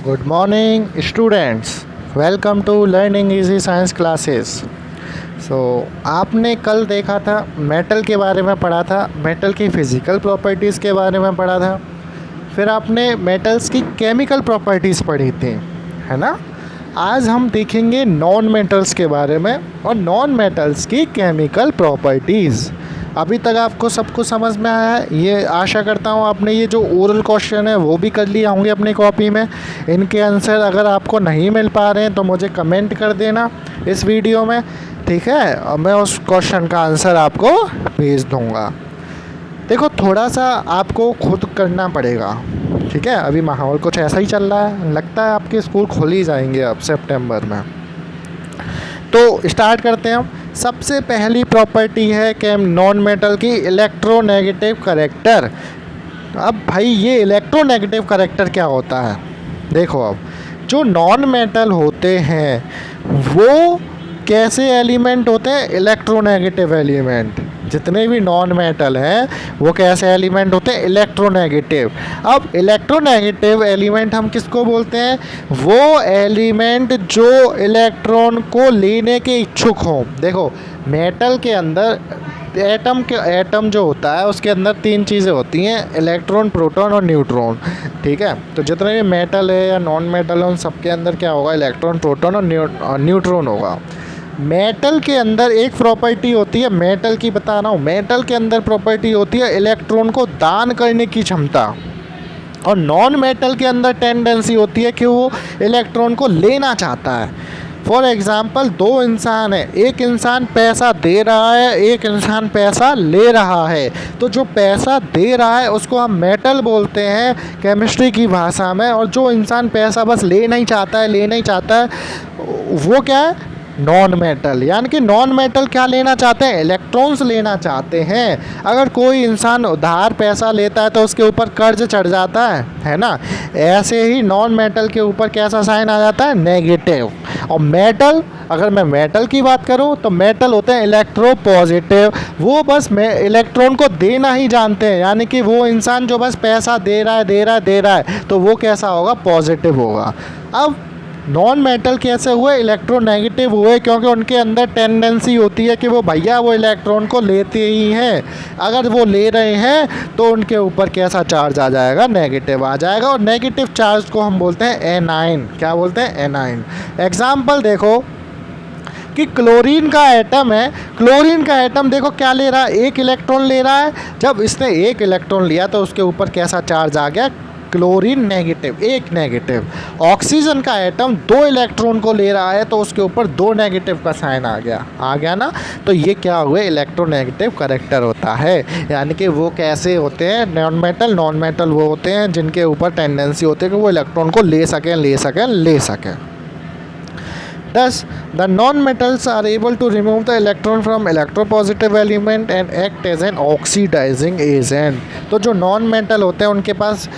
Good morning students, welcome to learning easy science classes. आपने कल देखा था मेटल के बारे में पढ़ा था, मेटल की फ़िज़िकल प्रॉपर्टीज़ के बारे में पढ़ा था। फिर आपने मेटल्स की केमिकल प्रॉपर्टीज़ पढ़ी थी, है ना। आज हम देखेंगे नॉन मेटल्स के बारे में और नॉन मेटल्स की केमिकल प्रॉपर्टीज़। अभी तक आपको सब कुछ समझ में आया है, ये आशा करता हूँ। आपने ये जो ओरल क्वेश्चन है वो भी कर लिए होंगे अपनी कॉपी में। इनके आंसर अगर आपको नहीं मिल पा रहे हैं तो मुझे कमेंट कर देना इस वीडियो में, ठीक है, और मैं उस क्वेश्चन का आंसर आपको भेज दूँगा। देखो, थोड़ा सा आपको खुद करना पड़ेगा, ठीक है। अभी माहौल कुछ ऐसा ही चल रहा है, लगता है आपके स्कूल खुल ही जाएंगे अब सितंबर में। तो स्टार्ट करते हैं हम। सबसे पहली प्रॉपर्टी है कि नॉन मेटल की इलेक्ट्रोनेगेटिव करैक्टर। अब भाई ये इलेक्ट्रोनेगेटिव करैक्टर क्या होता है? देखो, अब जो नॉन मेटल होते हैं वो कैसे एलिमेंट होते हैं? Electronegative element. जितने भी नॉन मेटल हैं वो कैसे एलिमेंट होते हैं? इलेक्ट्रोनेगेटिव। अब इलेक्ट्रोनेगेटिव एलिमेंट हम किसको बोलते हैं? वो एलिमेंट जो इलेक्ट्रॉन को लेने के इच्छुक हो। देखो, मेटल के अंदर एटम जो होता है उसके अंदर तीन चीज़ें होती हैं, इलेक्ट्रॉन, प्रोटॉन और न्यूट्रॉन, ठीक है। तो जितने भी मेटल है या नॉन मेटल है उन सबके अंदर क्या होगा? इलेक्ट्रॉन, प्रोटॉन और न्यूट्रॉन होगा। मेटल के अंदर एक प्रॉपर्टी होती है, मेटल की बता रहा हूँ, मेटल के अंदर प्रॉपर्टी होती है इलेक्ट्रॉन को दान करने की क्षमता। और नॉन मेटल के अंदर टेंडेंसी होती है कि वो इलेक्ट्रॉन को लेना चाहता है। फॉर एग्ज़ाम्पल, दो इंसान है, एक इंसान पैसा दे रहा है, एक इंसान पैसा ले रहा है। तो जो पैसा दे रहा है उसको हम मेटल बोलते हैं केमिस्ट्री की भाषा में, और जो इंसान पैसा बस लेना ही चाहता है वो क्या है? Non metal. यानी कि नॉन मेटल क्या लेना चाहते हैं? इलेक्ट्रॉन्स लेना चाहते हैं। अगर कोई इंसान उधार पैसा लेता है तो उसके ऊपर कर्ज चढ़ जाता है ना। ऐसे ही नॉन मेटल के ऊपर कैसा साइन आ जाता है? नेगेटिव। और मेटल, अगर मैं मेटल की बात करूं तो मेटल होते हैं इलेक्ट्रो पॉजिटिव। वो बस इलेक्ट्रॉन को देना ही जानते हैं। यानी कि वो इंसान जो बस पैसा दे रहा है तो वो कैसा होगा? पॉजिटिव होगा। अब नॉन मेटल कैसे हुए? इलेक्ट्रोनेगेटिव हुए, क्योंकि उनके अंदर टेंडेंसी होती है कि वो इलेक्ट्रॉन को लेते ही हैं। अगर वो ले रहे हैं तो उनके ऊपर कैसा चार्ज आ जाएगा? नेगेटिव आ जाएगा। और नेगेटिव चार्ज को हम बोलते हैं एनाइन। क्या बोलते हैं? एनाइन। एग्जाम्पल देखो कि क्लोरीन का एटम है, क्लोरीन का एटम देखो क्या ले रहा है? एक इलेक्ट्रॉन ले रहा है। जब इसने एक इलेक्ट्रॉन लिया तो उसके ऊपर कैसा चार्ज आ गया? क्लोरीन नेगेटिव, एक नेगेटिव। ऑक्सीजन का एटम दो इलेक्ट्रॉन को ले रहा है तो उसके ऊपर दो नेगेटिव का साइन आ गया ना। तो ये क्या हुए? इलेक्ट्रोनेगेटिव करैक्टर होता है। यानी कि वो कैसे होते हैं? नॉन मेटल वो होते हैं जिनके ऊपर टेंडेंसी होती है कि वो इलेक्ट्रॉन को ले सकें। Thus, the non-metals are able to remove the electron from electropositive element and act as an oxidizing agent. तो जो नॉन मेटल होते हैं उनके पास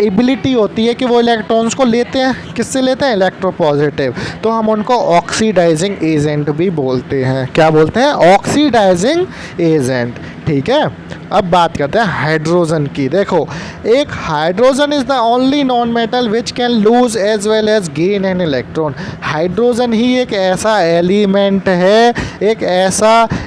एबिलिटी होती है कि वो इलेक्ट्रॉन्स को लेते हैं। किससे लेते हैं? इलेक्ट्रोपॉजिटिव। तो हम उनको ऑक्सीडाइजिंग एजेंट भी बोलते हैं। क्या बोलते हैं? ऑक्सीडाइजिंग एजेंट, ठीक है। अब बात करते हैं हाइड्रोजन की। देखो, एक hydrogen is the only non metal which can lose as well as gain an electron. Hydrogen ही एक ऐसा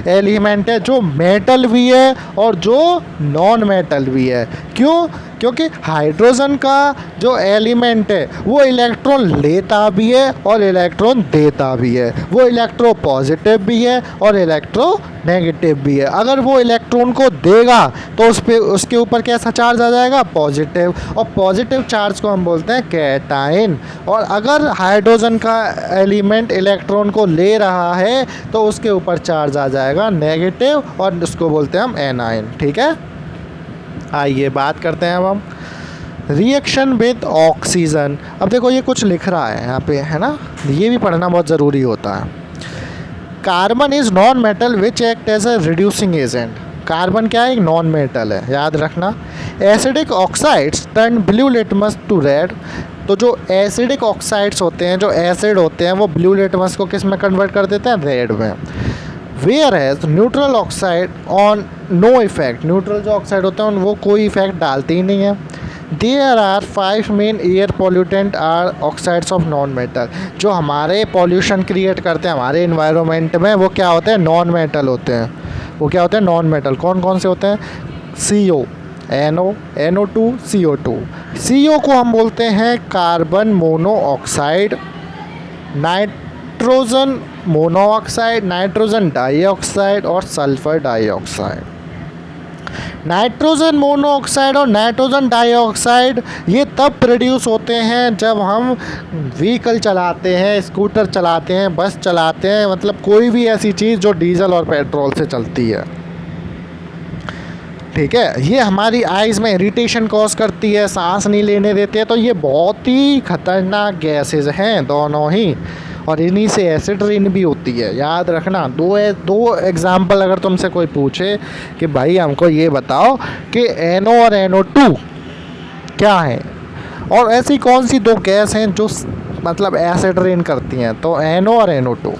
एलिमेंट है जो मेटल भी है और जो नॉन मेटल भी है। क्यों? क्योंकि हाइड्रोजन का जो एलिमेंट है वो इलेक्ट्रॉन लेता भी है और इलेक्ट्रॉन देता भी है। वो इलेक्ट्रो पॉजिटिव भी है और इलेक्ट्रो नेगेटिव भी है। अगर वो इलेक्ट्रॉन को देगा तो उसके ऊपर कैसा चार्ज आ जाएगा? पॉजिटिव। और पॉजिटिव चार्ज को हम बोलते हैं कैटाइन। और अगर हाइड्रोजन का एलिमेंट इलेक्ट्रॉन को ले रहा है तो उसके ऊपर चार्ज आ जाएगा नेगेटिव, और उसको बोलते हैं हम एनाइन, ठीक है। आइए बात करते हैं अब हम रिएक्शन विद ऑक्सीजन। अब देखो, ये कुछ लिख रहा है यहाँ पे, है ना, ये भी पढ़ना बहुत ज़रूरी होता है। Carbon is non metal which act as a reducing agent. Carbon क्या है? एक नॉन मेटल है, याद रखना। Acidic oxides turn blue litmus to red. तो जो एसिडिक ऑक्साइड्स होते हैं, जो एसिड होते हैं, वो ब्लू लिटमस को किस में कन्वर्ट कर देते हैं? रेड में। Whereas neutral oxide on no effect. Neutral जो ऑक्साइड होते हैं वो कोई इफेक्ट डालते ही नहीं है। There are 5 main air pollutant are oxides of non metal. जो हमारे पॉल्यूशन क्रिएट करते हैं हमारे इन्वायरमेंट में, वो क्या होते हैं? नॉन मेटल होते हैं। वो क्या होते हैं? Non metal. कौन कौन से होते हैं? CO, NO, NO2, CO2। CO को हम बोलते हैं carbon monoxide, nitrogen monoxide, nitrogen dioxide और सल्फर डाइऑक्साइड। नाइट्रोजन मोनोऑक्साइड और नाइट्रोजन डाइऑक्साइड ये तब प्रोड्यूस होते हैं जब हम व्हीकल चलाते हैं, स्कूटर चलाते हैं, बस चलाते हैं, मतलब कोई भी ऐसी चीज़ जो डीजल और पेट्रोल से चलती है। ठीक है, ये हमारी आइज़ में इरिटेशन कॉज करती है, सांस नहीं लेने देते हैं। तो ये बहुत ही खतरनाक गैसेज हैं दोनों ही, और इन्हीं से एसिड रेन भी होती है। याद रखना। दो एग्जाम्पल अगर तुमसे कोई पूछे कि भाई हमको ये बताओ कि NO और NO2 क्या है, और ऐसी कौन सी दो गैस हैं जो मतलब एसिड रेन करती हैं, तो NO और NO2।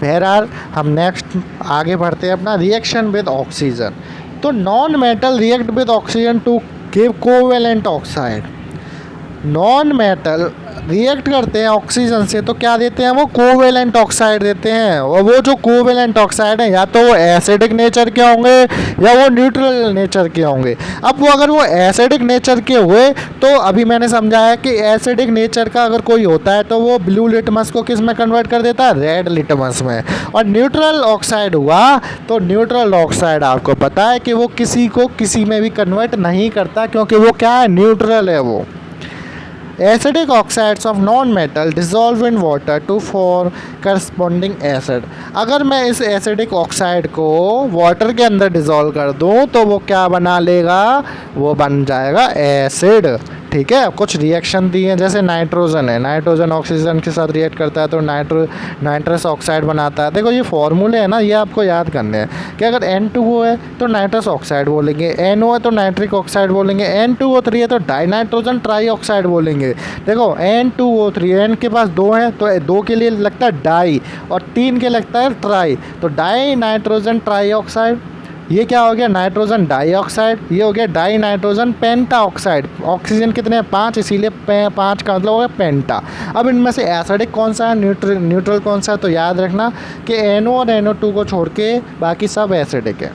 बहरहाल हम नेक्स्ट आगे बढ़ते हैं अपना रिएक्शन विद ऑक्सीजन। तो non metal react with oxygen to give covalent oxide. Non metal react करते हैं ऑक्सीजन से, तो क्या देते हैं? वो कोवेलेंट ऑक्साइड देते हैं। और वो जो कोवेलेंट ऑक्साइड है, या तो वो एसिडिक नेचर के होंगे या वो न्यूट्रल नेचर के होंगे। अब वो अगर वो एसिडिक नेचर के हुए, तो अभी मैंने समझाया कि एसिडिक नेचर का अगर कोई होता है तो वो ब्लू लिटमस को किस में कन्वर्ट कर देता है? रेड लिटमस में। और न्यूट्रल ऑक्साइड हुआ तो न्यूट्रल ऑक्साइड आपको पता है कि वो किसी को किसी में भी कन्वर्ट नहीं करता, क्योंकि वो क्या है? न्यूट्रल है वो। Acidic oxides of non metal dissolve in water to for corresponding acid. अगर मैं इस एसिडिक ऑक्साइड को वाटर के अंदर डिजॉल्व कर दूं तो वो क्या बना लेगा? वो बन जाएगा एसिड। ठीक है, कुछ रिएक्शन दी हैं, जैसे नाइट्रोजन है, नाइट्रोजन ऑक्सीजन के साथ रिएक्ट करता है तो नाइट्रस ऑक्साइड बनाता है। देखो ये फॉर्मूले है ना, ये आपको याद करने हैं कि अगर N2O है तो नाइट्रस ऑक्साइड बोलेंगे, NO है तो नाइट्रिक ऑक्साइड बोलेंगे, N2O3 है तो डाइनाइट्रोजन ट्राई ऑक्साइड बोलेंगे। देखो N2O3, N के पास 2 है तो 2 के लिए लगता है डाई और 3 के लगता है ट्राई, तो डाई नाइट्रोजन ट्राई ऑक्साइड। ये क्या हो गया? Nitrogen dioxide. ये हो गया डाई नाइट्रोजन पेंटा ऑक्साइड। ऑक्सीजन कितने हैं? 5, इसीलिए 5 का मतलब हो गया पेंटा। अब इनमें से एसिडिक कौन सा है, न्यूट्रल कौन सा है? तो याद रखना कि NO और NO2 को छोड़ के बाकी सब एसिडिक है।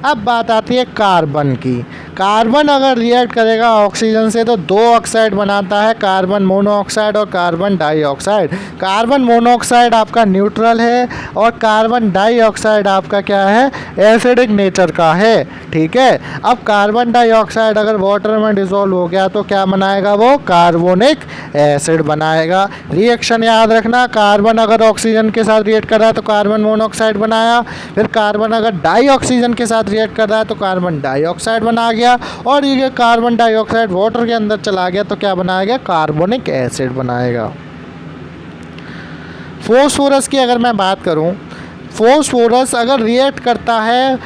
अब बात आती है कार्बन की। कार्बन अगर रिएक्ट करेगा ऑक्सीजन से तो 2 ऑक्साइड बनाता है, कार्बन मोनोऑक्साइड और कार्बन डाइऑक्साइड। कार्बन मोनोऑक्साइड आपका न्यूट्रल है और कार्बन डाइऑक्साइड आपका क्या है? एसिडिक नेचर का है। ठीक है, अब कार्बन डाइऑक्साइड अगर वाटर में डिसॉल्व हो गया तो क्या बनाएगा? वो कार्बोनिक एसिड बनाएगा। रिएक्शन याद रखना, कार्बन अगर ऑक्सीजन के साथ रिएक्ट कर रहा है तो कार्बन मोनोऑक्साइड बनाया, फिर कार्बन अगर डाइऑक्सीजन के साथ रिएक्ट कर रहा है तो कार्बन डाइऑक्साइड बना गया, और ये कार्बन डाइऑक्साइड वाटर के अंदर चला गया तो क्या बनाएगा? कार्बोनिक एसिड बनाएगा। फॉस्फोरस की अगर मैं बात करूं, फॉस्फोरस अगर रिएक्ट करता है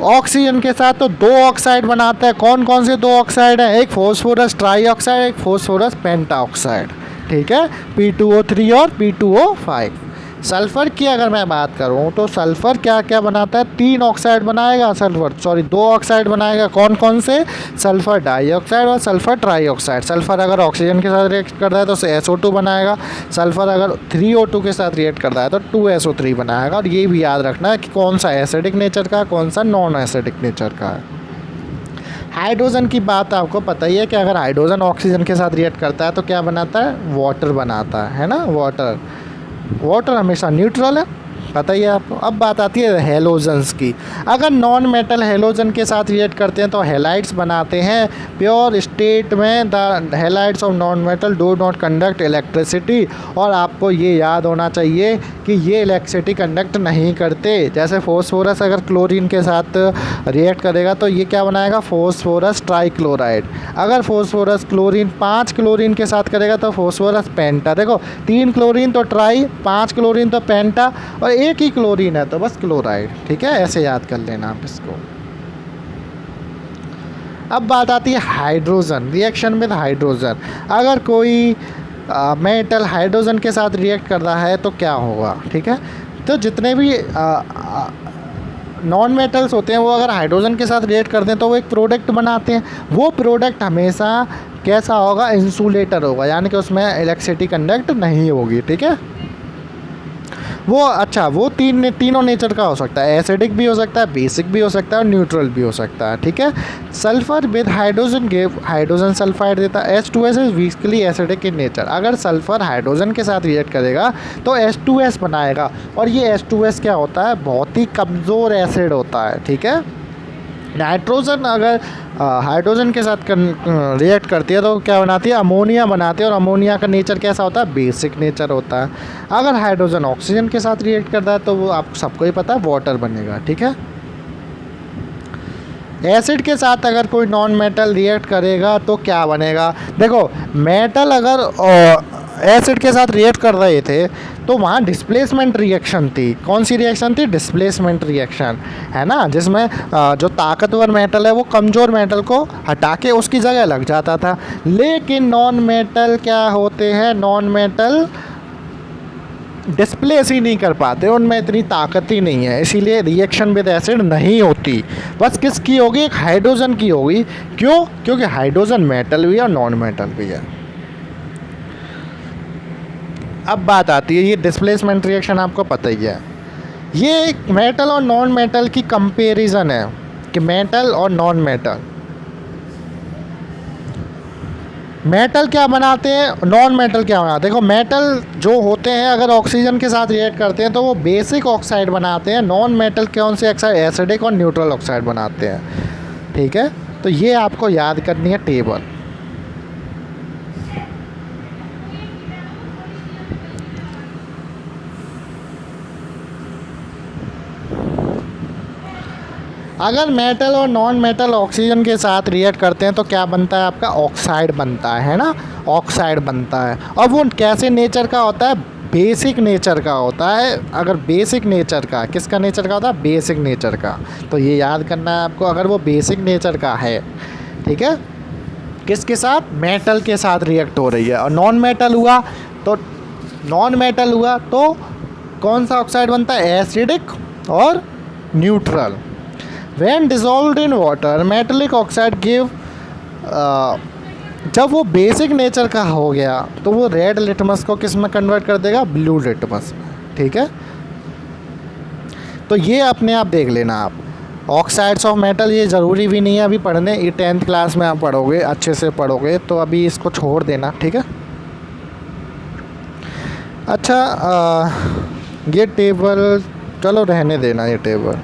ऑक्सीजन के साथ तो 2 ऑक्साइड बनाता है। कौन कौन से 2 ऑक्साइड हैं? एक फॉस्फोरस ट्राई ऑक्साइड, एक फॉस्फोरस पेंटा ऑक्साइड। ठीक है, P2O3 और P2O5। सल्फ़र की अगर मैं बात करूं तो सल्फ़र क्या क्या बनाता है? 3 ऑक्साइड बनाएगा सल्फ़र, 2 ऑक्साइड बनाएगा। कौन कौन से? सल्फ़र डाइऑक्साइड और सल्फ़र ट्राइऑक्साइड। सल्फ़र अगर ऑक्सीजन के साथ रिएक्ट करता है तो SO2 बनाएगा, सल्फ़र अगर 3O2 के साथ रिएक्ट करता है तो 2SO3 बनाएगा। और ये भी याद रखना है कि कौन सा एसिडिक नेचर का, कौन सा नॉन एसिडिक नेचर का है। हाइड्रोजन की बात आपको पता ही है कि अगर हाइड्रोजन ऑक्सीजन के साथ रिएक्ट करता है तो क्या बनाता है? वाटर बनाता है ना, वाटर। वाटर हमेशा न्यूट्रल है, पता ही है आपको। अब बात आती है हेलोजन्स की। अगर नॉन मेटल हेलोजन के साथ रिएक्ट करते हैं तो हेलाइड्स बनाते हैं। प्योर स्टेट में the halides of non metal do not conduct electricity. और आपको ये याद होना चाहिए कि ये इलेक्ट्रिसिटी कंडक्ट नहीं करते। जैसे फॉस्फोरस अगर क्लोरीन के साथ रिएक्ट करेगा तो ये क्या बनाएगा? Phosphorus trichloride. अगर फॉस्फोरस क्लोरीन 5 क्लोरीन के साथ करेगा तो फॉस्फोरस पेंटा। देखो 3 क्लोरीन तो ट्राई, 5 क्लोरीन तो पेंटा, और 1 ही क्लोरीन है तो बस क्लोराइड। ठीक है, ऐसे याद कर लेना आप इसको। अब बात आती है हाइड्रोजन, रिएक्शन विद हाइड्रोजन। अगर कोई मेटल हाइड्रोजन के साथ रिएक्ट कर रहा है तो क्या होगा? ठीक है, तो जितने भी नॉन मेटल्स होते हैं वो अगर हाइड्रोजन के साथ रिएक्ट करते हैं तो वो एक प्रोडक्ट बनाते हैं। वो प्रोडक्ट हमेशा कैसा होगा, इंसुलेटर होगा, यानी कि उसमें इलेक्ट्रिसिटी कंडक्ट नहीं होगी, ठीक है। वो अच्छा वो तीनों नेचर का हो सकता है, एसिडिक भी हो सकता है, बेसिक भी हो सकता है और न्यूट्रल भी हो सकता है, ठीक है। Sulphur with hydrogen give hydrogen sulphide देता है। H2S is weakly acidic in nature. अगर सल्फर हाइड्रोजन के साथ रिएक्ट करेगा तो H2S बनाएगा, और ये H2S क्या होता है, बहुत ही कमज़ोर एसिड होता है, ठीक है। नाइट्रोजन अगर हाइड्रोजन के साथ रिएक्ट करती है तो क्या बनाती है, अमोनिया बनाती है, और अमोनिया का नेचर कैसा होता है, बेसिक नेचर होता है। अगर हाइड्रोजन ऑक्सीजन के साथ रिएक्ट करता है तो वो आप सबको ही पता है वाटर बनेगा, ठीक है। एसिड के साथ अगर कोई नॉन मेटल रिएक्ट करेगा तो क्या बनेगा, देखो मेटल अगर एसिड के साथ रिएक्ट कर रहे थे तो वहाँ डिस्प्लेसमेंट रिएक्शन थी। कौन सी रिएक्शन थी, डिस्प्लेसमेंट रिएक्शन, है ना, जिसमें जो ताकतवर मेटल है वो कमज़ोर मेटल को हटा के उसकी जगह लग जाता था। लेकिन नॉन मेटल क्या होते हैं, नॉन मेटल डिस्प्लेस ही नहीं कर पाते, उनमें इतनी ताकत ही नहीं है, इसीलिए रिएक्शन विद एसिड नहीं होती। बस किसकी होगी, एक हाइड्रोजन की होगी। क्यों, क्योंकि हाइड्रोजन मेटल भी है और नॉन मेटल भी है। अब बात आती है, ये डिस्प्लेसमेंट रिएक्शन आपको पता ही है, ये मेटल और नॉन मेटल की कंपैरिजन है कि मेटल और नॉन मेटल, मेटल क्या बनाते हैं, नॉन मेटल क्या बनाते हैं। देखो मेटल जो होते हैं अगर ऑक्सीजन के साथ रिएक्ट करते हैं तो वो बेसिक ऑक्साइड बनाते हैं। नॉन मेटल कौन से ऑक्साइड, एसिडिक और न्यूट्रल ऑक्साइड बनाते हैं, ठीक है। तो ये आपको याद करनी है टेबल। अगर मेटल और नॉन मेटल ऑक्सीजन के साथ रिएक्ट करते हैं तो क्या बनता है, आपका ऑक्साइड बनता है ना, ऑक्साइड बनता है। और वो कैसे नेचर का होता है, बेसिक नेचर का होता है। अगर बेसिक नेचर का, किसका नेचर का होता है, बेसिक नेचर का। तो ये याद करना है आपको, अगर वो बेसिक नेचर का है, ठीक है, किसके साथ, मेटल के साथ रिएक्ट हो रही है। और नॉन मेटल हुआ तो कौन सा ऑक्साइड बनता है, एसिडिक और neutral. When dissolved in water, metallic oxide give जब वो बेसिक नेचर का हो गया तो वो रेड लिटमस को किस में कन्वर्ट कर देगा, ब्लू लिटमस में, ठीक है। तो ये अपने आप देख लेना आप। ऑक्साइड्स ऑफ मेटल ये ज़रूरी भी नहीं है अभी पढ़ने, ये 10th क्लास में आप पढ़ोगे, अच्छे से पढ़ोगे, तो अभी इसको छोड़ देना, ठीक है। अच्छा ये टेबल चलो रहने देना, ये टेबल,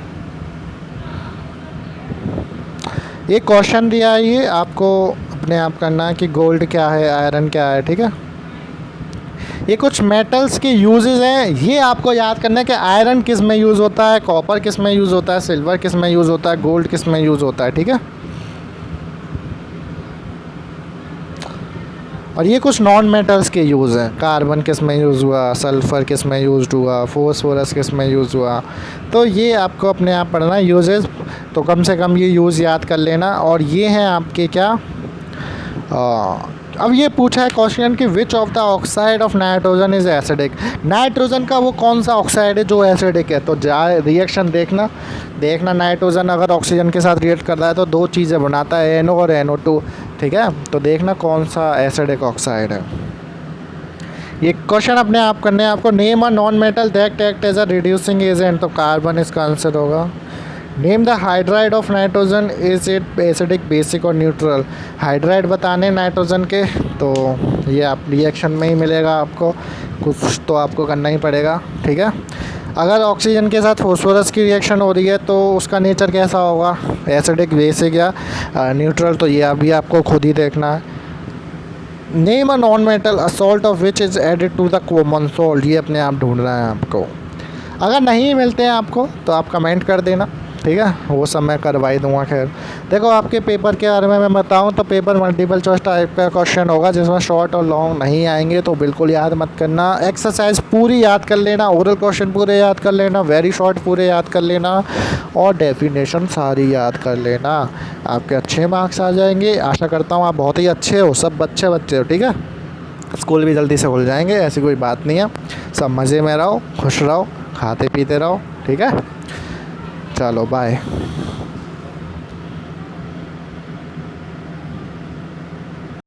ये क्वेश्चन दिया है, ये आपको अपने आप करना है कि गोल्ड क्या है, आयरन क्या है, ठीक है। ये कुछ मेटल्स के यूजेस हैं, ये आपको याद करना है कि आयरन किस में यूज़ होता है, कॉपर किस में यूज़ होता है, सिल्वर किस में यूज़ होता है, गोल्ड किस में यूज़ होता है, ठीक है। और ये कुछ नॉन मेटल्स के यूज़ हैं, कार्बन किस में यूज़ हुआ, सल्फ़र किस में यूज़ हुआ, फॉस्फोरस किस में यूज़ हुआ। तो ये आपको अपने आप पढ़ना है यूजेस, तो कम से कम ये यूज़ याद कर लेना। और ये हैं आपके क्या, अब ये पूछा है क्वेश्चन कि which of the oxide of nitrogen is acidic. Nitrogen का वो कौन सा ऑक्साइड है जो एसिडिक है, तो रिएक्शन देखना नाइट्रोजन अगर ऑक्सीजन के साथ रिएक्ट कर रहा है तो दो चीज़ें बनाता है, NO और NO2, ठीक है। तो देखना कौन सा एसिडिक ऑक्साइड है। ये क्वेश्चन अपने आप करने हैं आपको। Name a non metal that act as a reducing agent, तो कार्बन इसका आंसर होगा। Name the hydride of nitrogen, is it acidic, basic और न्यूट्रल। हाइड्राइड बताने नाइट्रोजन के, तो ये आप रिएक्शन में ही मिलेगा आपको, कुछ तो आपको करना ही पड़ेगा, ठीक है। अगर ऑक्सीजन के साथ फॉस्फोरस की रिएक्शन हो रही है तो उसका नेचर कैसा होगा, एसिडिक, बेसिक या न्यूट्रल, तो ये अभी आपको खुद ही देखना है। Name a non metal a salt of which is added to the common salt, ये अपने आप ढूंढना है आपको। अगर नहीं मिलते हैं आपको तो आप कमेंट कर देना, ठीक है, वो सब मैं करवा ही दूँगा। खैर देखो आपके पेपर के बारे में मैं बताऊँ तो पेपर मल्टीपल चॉइस टाइप का क्वेश्चन होगा जिसमें शॉर्ट और लॉन्ग नहीं आएंगे, तो बिल्कुल याद मत करना। एक्सरसाइज पूरी याद कर लेना, ओरल क्वेश्चन पूरे याद कर लेना, वेरी शॉर्ट पूरे याद कर लेना, और डेफिनेशन सारी याद कर लेना। आपके अच्छे मार्क्स आ जाएंगे, आशा करता हूँ आप बहुत ही अच्छे हो, सब अच्छे बच्चे हो, ठीक है। स्कूल भी जल्दी से खुल जाएंगे, ऐसी कोई बात नहीं है। सब मज़े में रहो, खुश रहो, खाते पीते रहो, ठीक है। चलो बाय।